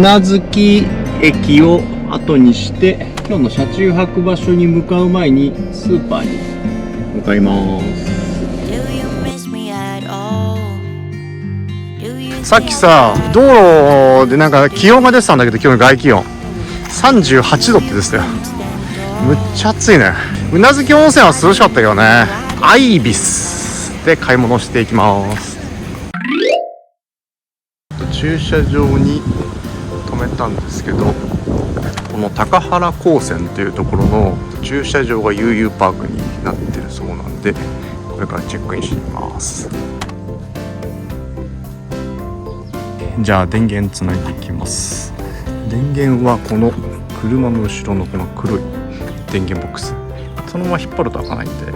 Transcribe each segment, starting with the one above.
なずき駅を後にして今日の車中泊場所に向かう前にスーパーに向かいます。さっきさ道路でなんか気温が出てたんだけど、今日の外気温38度って出てたよ。むっちゃ暑いね。宇奈月温泉は涼しかったけどね。アイビスで買い物していきます。駐車場に止めたんですけど、この高原高専というところの駐車場が悠々パークになってるそうなんで、これからチェックインします。じゃあ電源つないでいきます。電源はこの車の後ろのこの黒い電源ボックス、そのまま引っ張ると開かないんで、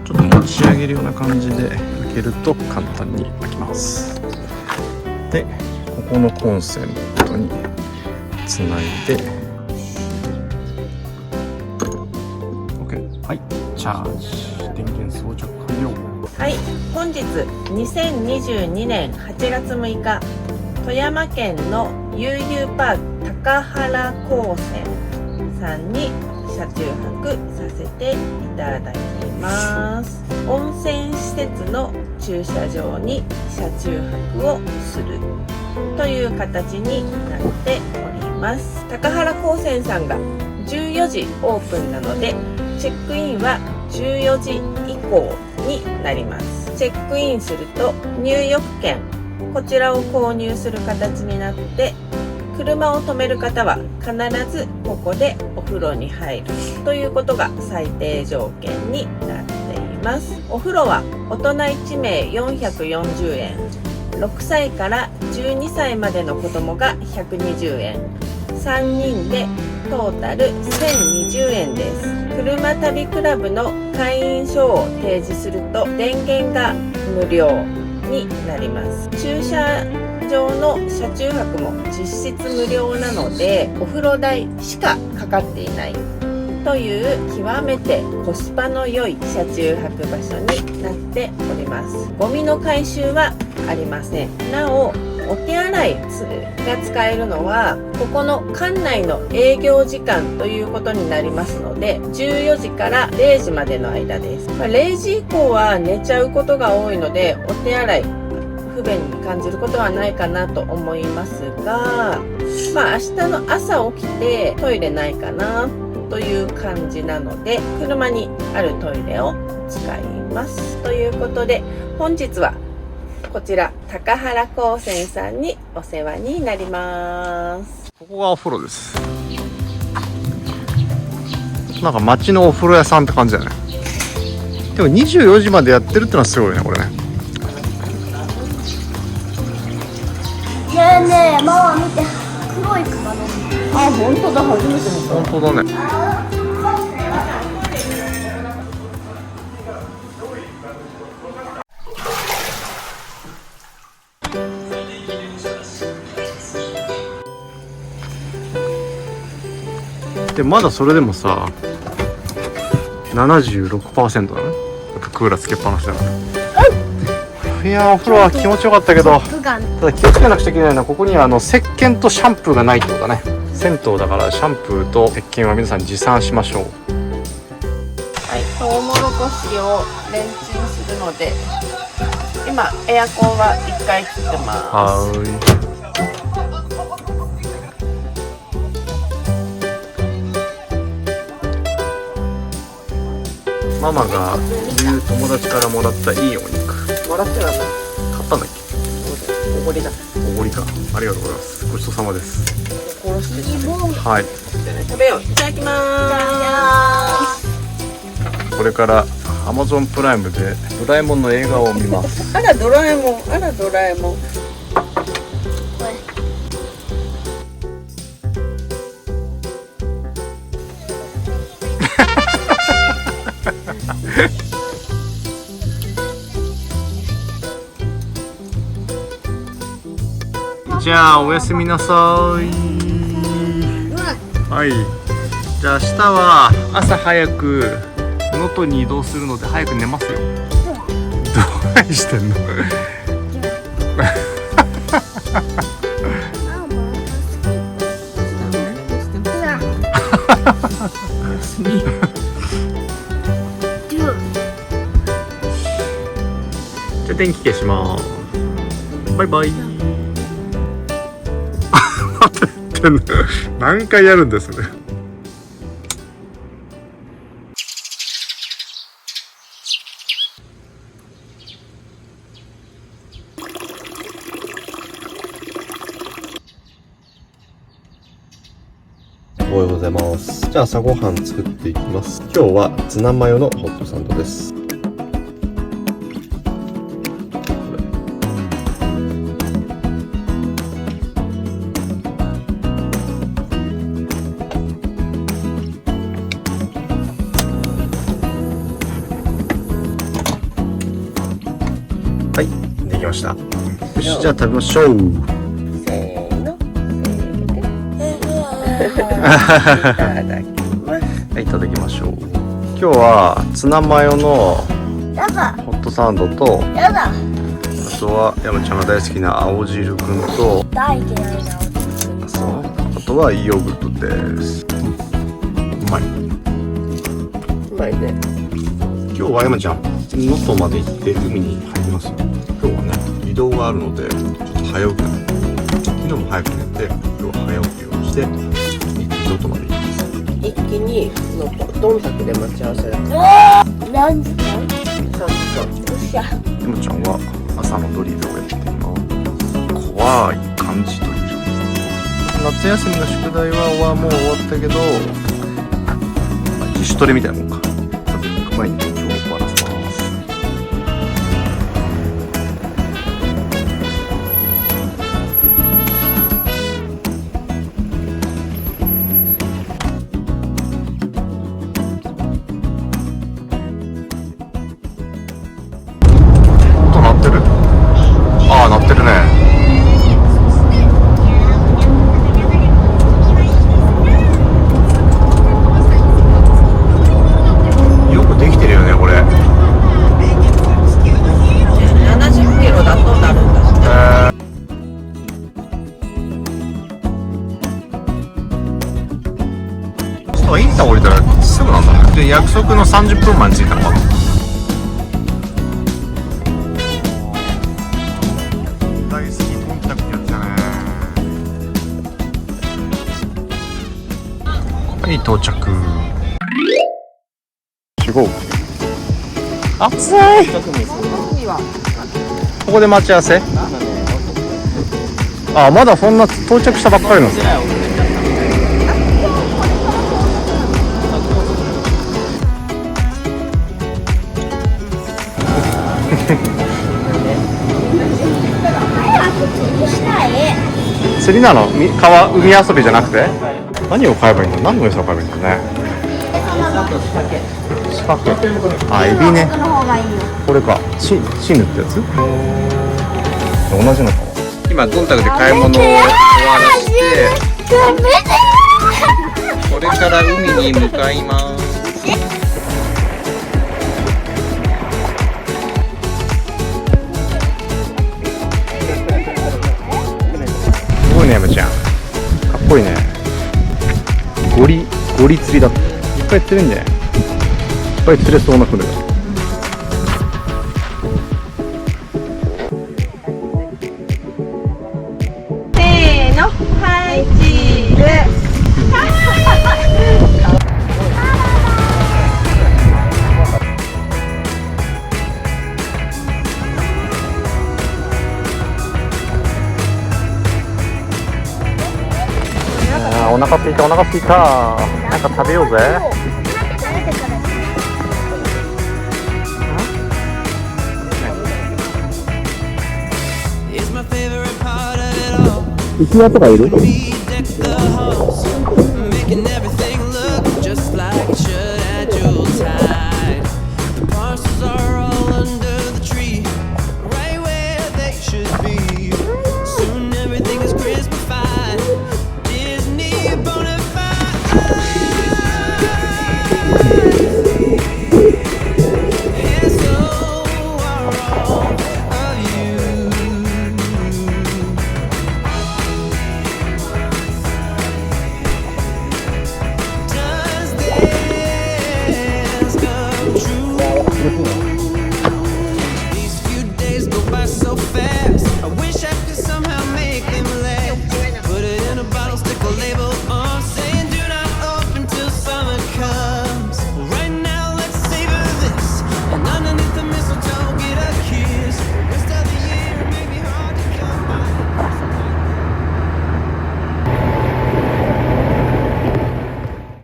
ちょっと持ち上げるような感じで開けると簡単に開きます。でここのコンセントにつないで OK。 はい、チャージ、電源装着完了。はい、本日2022年8月6日、富山県の悠々パーク高原高専さんに車中泊させていただきます。温泉施設の駐車場に車中泊をするという形になっております。高原高専さんが14時オープンなので、チェックインは14時以降になります。チェックインすると入浴券、こちらを購入する形になって、車を止める方は必ずここでお風呂に入るということが最低条件になっています。お風呂は大人1名440円、6歳から12歳までの子供が120円、3人でトータル1020円です。車旅クラブの会員証を提示すると電源が無料になります。駐車場の車中泊も実質無料なので、お風呂代しかかかっていないという極めてコスパの良い車中泊場所になっております。ゴミの回収はありません。なおお手洗いが使えるのはここの館内の営業時間ということになりますので、14時から0時までの間です。0時以降は寝ちゃうことが多いので、お手洗い不便に感じることはないかなと思いますが、明日の朝起きてトイレないかなという感じなので、車にあるトイレを使いますということで、本日はこちら高原高専さんにお世話になります。ここがお風呂です。なんか街のお風呂屋さんって感じだね。でも24時までやってるってのはすごいね、これね。ねえねえ、ママ見て、黒い熊の。あ、本当だ、初めて見た。本当だね。でまだそれでもさ 76% だね。やっぱクーラーつけっぱなしだから。いやお風呂は気持ちよかったけど、ただ気をつけなくちゃいけないのは、ここには石鹸とシャンプーがないってことだね。銭湯だからシャンプーと石鹸は皆さん持参しましょう。はい、トウモロコシをレンチンするので、今エアコンは1回切ってます。ママが言う友達からもらったいいお肉。もらってはない。買ったんだっけ？おごりだ。おごりか。ありがとうございます。ごちそうさまです。殺してはい。食べよう。いただきます。これから Amazon プライムでドラえもんの映画を見ます。あらドラえもん、あらドラえもん。じゃあおやすみなさい。はい。じゃあ明日は朝早く能登に移動するので早く寝ますよ。どうしてんの？すみ。デュじゃあ電気消します。バイバイ。待って何回やるんですね。おはようございます。じゃあ朝ごはん作っていきます。今日はツナマヨのホットサンドです。はい、できました。よし、じゃあ食べましょう。せーの。はい、いただきましょう。今日はツナマヨのやだホットサンドと、やだあとは山ちゃんが大好きな青汁くんと、大嫌いなそう、あとはヨーグルトです。うまい。うまいね。今日は山ちゃん能登まで行って海に入りますよ。今日はね移動があるのでちょっと早起きなの。昨日も早く寝て今日は早起きをして能登まで行きます。一気にどんたくで待ち合わせだ。何時間3時間。よっしゃ山ちゃんは朝のドリルをやっています。怖い感じドリル。夏休みの宿題はもう終わったけど、自主トレみたいなもんか。さて行く前に今日終わらせます。音鳴ってる。ああ、鳴ってるね。よくできてるよねこれ。70キロだとなるんだって。そう、インター降りたらすぐなんだね。で、約束の30分前に着いたのかな。大好きコンタクトやってたね。はい、到着。15。暑い。ここで待ち合わせ。あ、まだそんな到着したばっかりなんですね。釣りなの？川、海遊びじゃなくて？何を買えばいいの？何の餌を買えばいいのね。四角。あ、エビね。これか。チヌってやつ？同じのか。今ドンタクで買い物を終わらして、これから海に向かいます。すごいね、山ちゃん。かっこいいね。ゴリ釣りだって。いっぱい釣れんじゃない？いっぱい釣れそうな船だ。せーの、はいチーズ。お腹すいた、お腹すいた。なんか食べようぜ。イクラとかいる？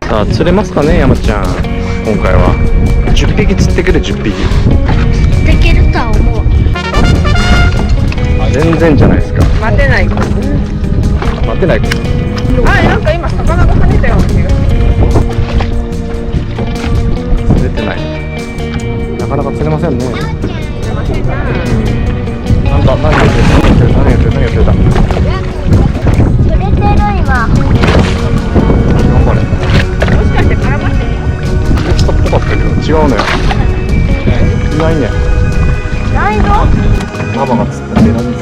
さあ釣れますかね山ちゃん。今回は10匹釣ってくる。10匹できるとは思う。全然じゃないですか。待てないか。待てないか。なんか今魚が跳ねたような気がする。釣れてない。なかなか釣れませんね。なんだ、何やってる触れてる今。頑張れ。もしかして絡まってる？釣ったっぽかったけど違うのよ。いないね。ないの？ママが釣ったベラです。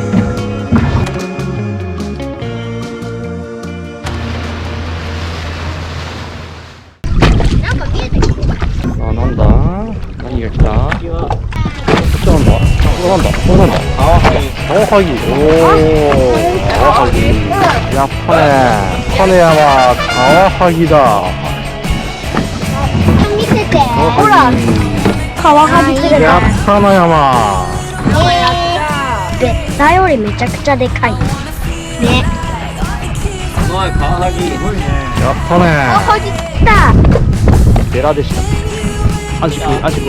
なんか見えてきた。あ、なんだ、何が来た。こっちなんだ。これなんだ。これなんだ。カワハギ。おお。カワハギ。やっぱね。カネヤはカワハギだ。見せて。ほほら。カワハギ釣れやた。ったな山。で、前よりめちゃくちゃでかい。ね。すごい、カワハギ。やったね。カワハギ来た。ベラでした。アジっぽい。アジっ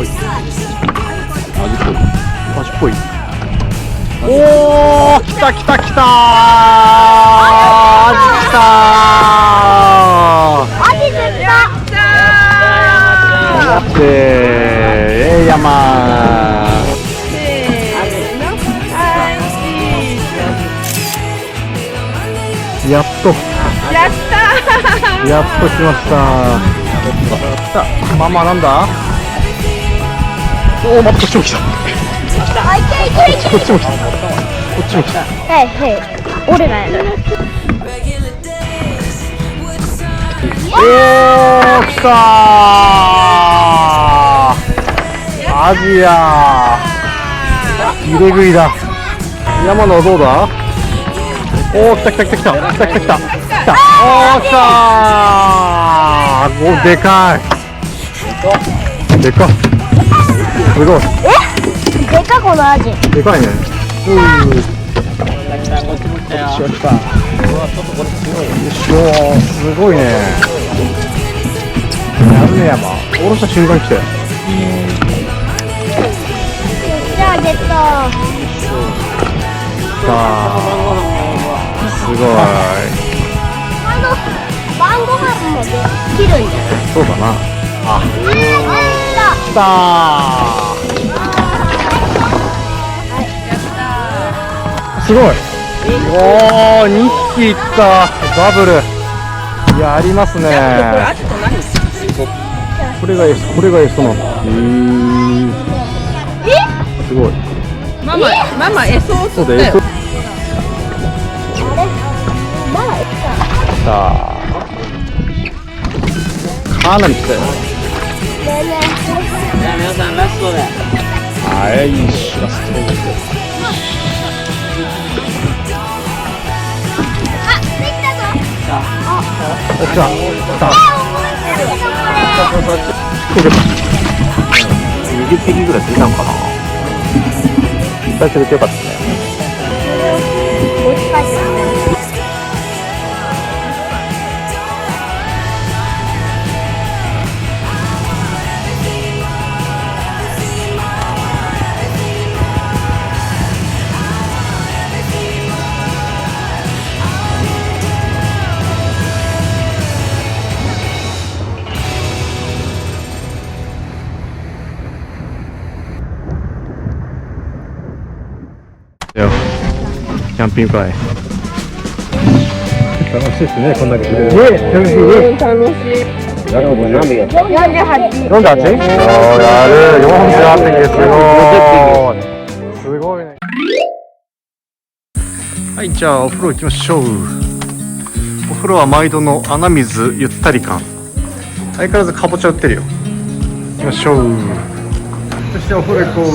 ぽい。おお、来た。アジ来た。アジ釣った。やって山。やっと来ました。ママなんだ。おお、またこっちも来た。あ、いけ。こっちも来た。へい。俺らやる。おー、来たー。アジア入れ食いだ。山野どうだ。おー、来た。おー、来たー。お、でかい。すごい。でかこのアジ。でかいね。来た。すごいね。やるね山。下ろした瞬間来たよ。じゃあゲット。さあ、すごい。晩ご飯もできるんじゃない？そうだな。あ、来たー。すごい。おー、2匹いった。ダブル。やりますね。これがエストなの。すごい。ママエソをそうだ、釣ったよ。さあ、かなり来たよ。じゃあ皆さんラストで。はい、ラスト。お、来た。20匹ぐらい釣れたのかな。いっぱい釣れてよかったね。キャンピングカーへ。楽しいですね、こんだけ釣れる。楽しい。48。 48？ やる。48匹です。すごいね。はい、じゃあお風呂行きましょう。お風呂は毎度の穴水ゆったり感。相変わらずかぼちゃ売ってるよ。行きましょう。そしてお風呂行こう。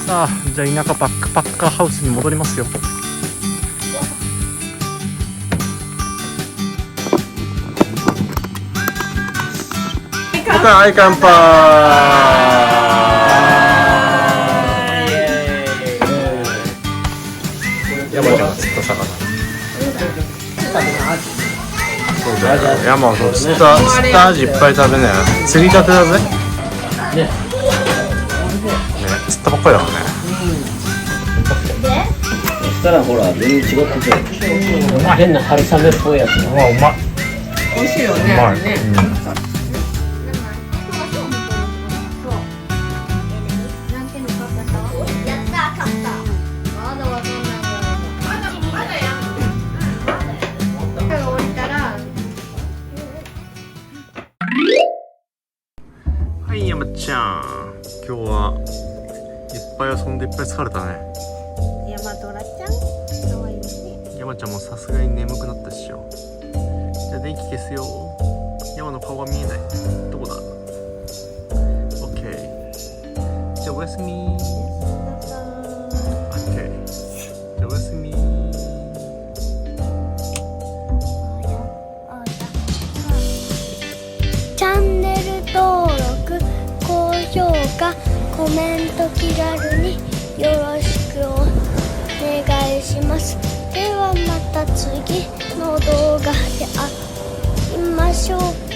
さあ、じゃあ田舎バックパッカーハウスに戻りますよ。はい、乾杯。いやもうそうスタ味いっぱい食べね釣りたてだぜね釣ったばっかりだからねそしたらほら全然違ってて変な春雨っぽいやつうまいうまい美味しいよね。うまい、ね。やったー、勝った。まだわかんないぐらいだ。まだやん。降りたら。はい山ちゃん今日はいっぱい遊んでいっぱい疲れたね山ドラちゃん。可愛いね。山ちゃんもさすがに眠くなったっしょじゃあ電気消すよ山の顔が見えないどこだ OK じゃあおやすみ OK じゃあおやすみチャンネル登録、高評価、コメント気軽によろしくお願いします。ではまた次の動画で会いましょう。